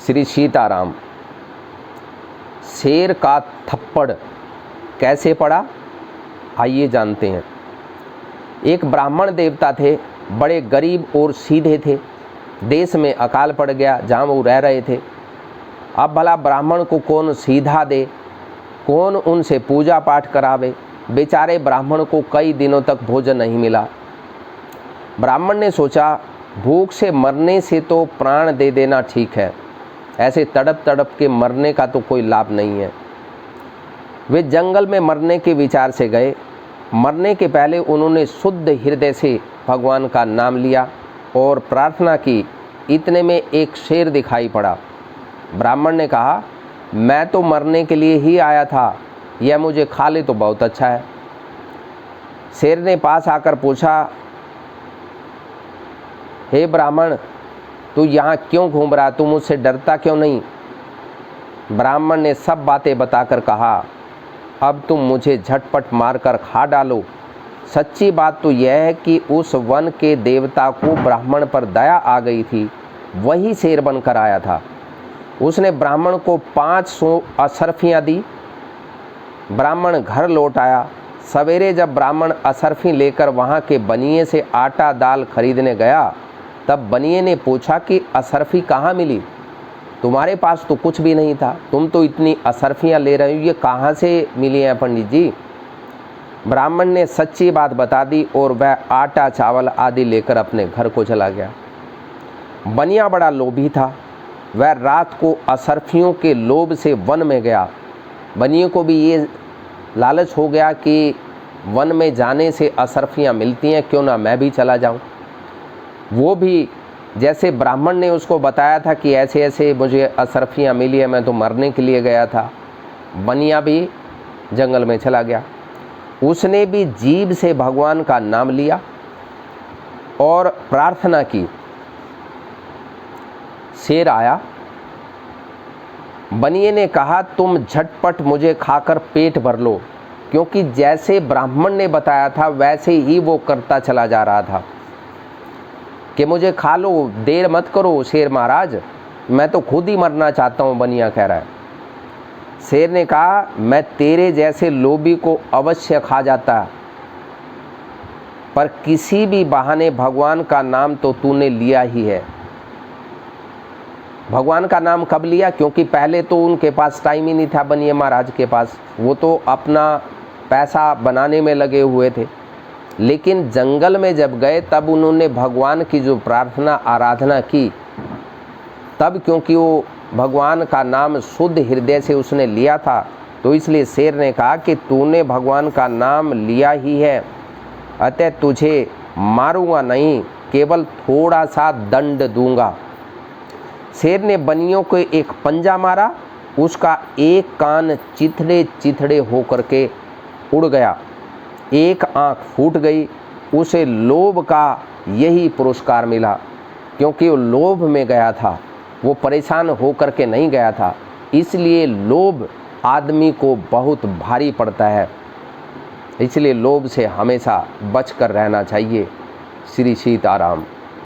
श्री सीताराम। शेर का थप्पड़ कैसे पड़ा, आइए जानते हैं। एक ब्राह्मण देवता थे, बड़े गरीब और सीधे थे। देश में अकाल पड़ गया जहाँ वो रह रहे थे। अब भला ब्राह्मण को कौन सीधा दे, कौन उनसे पूजा पाठ करावे। बेचारे ब्राह्मण को कई दिनों तक भोजन नहीं मिला। ब्राह्मण ने सोचा, भूख से मरने से तो प्राण दे देना ठीक है, ऐसे तड़प तड़प के मरने का तो कोई लाभ नहीं है। वे जंगल में मरने के विचार से गए। मरने के पहले उन्होंने शुद्ध हृदय से भगवान का नाम लिया और प्रार्थना की। इतने में एक शेर दिखाई पड़ा। ब्राह्मण ने कहा, मैं तो मरने के लिए ही आया था, यह मुझे खा ले तो बहुत अच्छा है। शेर ने पास आकर पूछा, हे ब्राह्मण, तू यहाँ क्यों घूम रहा, तू मुझसे डरता क्यों नहीं। ब्राह्मण ने सब बातें बताकर कहा, अब तुम मुझे झटपट मारकर खा डालो। सच्ची बात तो यह है कि उस वन के देवता को ब्राह्मण पर दया आ गई थी, वही शेर बनकर आया था। उसने ब्राह्मण को 500 असरफियाँ दी। ब्राह्मण घर लौट आया। सवेरे जब ब्राह्मण असरफी लेकर वहाँ के बनिए से आटा दाल खरीदने गया, तब बनिए ने पूछा कि असरफी कहाँ मिली, तुम्हारे पास तो कुछ भी नहीं था, तुम तो इतनी असरफियाँ ले रहे हो, ये कहाँ से मिली हैं पंडित जी। ब्राह्मण ने सच्ची बात बता दी और वह आटा चावल आदि लेकर अपने घर को चला गया। बनिया बड़ा लोभी था। वह रात को असरफियों के लोभ से वन में गया। बनिए को भी ये लालच हो गया कि वन में जाने से असरफियाँ मिलती हैं, क्यों ना मैं भी चला जाऊं। वो भी जैसे ब्राह्मण ने उसको बताया था कि ऐसे ऐसे मुझे असरफियाँ मिली है, मैं तो मरने के लिए गया था। बनिया भी जंगल में चला गया। उसने भी जीभ से भगवान का नाम लिया और प्रार्थना की। शेर आया। बनिए ने कहा, तुम झटपट मुझे खाकर पेट भर लो, क्योंकि जैसे ब्राह्मण ने बताया था वैसे ही वो करता चला जा रहा था कि मुझे खा लो, देर मत करो शेर महाराज, मैं तो खुद ही मरना चाहता हूँ, बनिया कह रहा है। शेर ने कहा, मैं तेरे जैसे लोभी को अवश्य खा जाता, पर किसी भी बहाने भगवान का नाम तो तूने लिया ही है। भगवान का नाम कब लिया, क्योंकि पहले तो उनके पास टाइम ही नहीं था बनिए महाराज के पास, वो तो अपना पैसा बनाने में लगे हुए थे। लेकिन जंगल में जब गए तब उन्होंने भगवान की जो प्रार्थना आराधना की, तब क्योंकि वो भगवान का नाम शुद्ध हृदय से उसने लिया था, तो इसलिए शेर ने कहा कि तूने भगवान का नाम लिया ही है, अतः तुझे मारूंगा नहीं, केवल थोड़ा सा दंड दूंगा। शेर ने बनियों को एक पंजा मारा। उसका एक कान चिथड़े चिथड़े होकर के उड़ गया, एक आंख फूट गई। उसे लोभ का यही पुरस्कार मिला, क्योंकि वो लोभ में गया था, वो परेशान होकर के नहीं गया था। इसलिए लोभ आदमी को बहुत भारी पड़ता है, इसलिए लोभ से हमेशा बचकर रहना चाहिए। श्री सीताराम।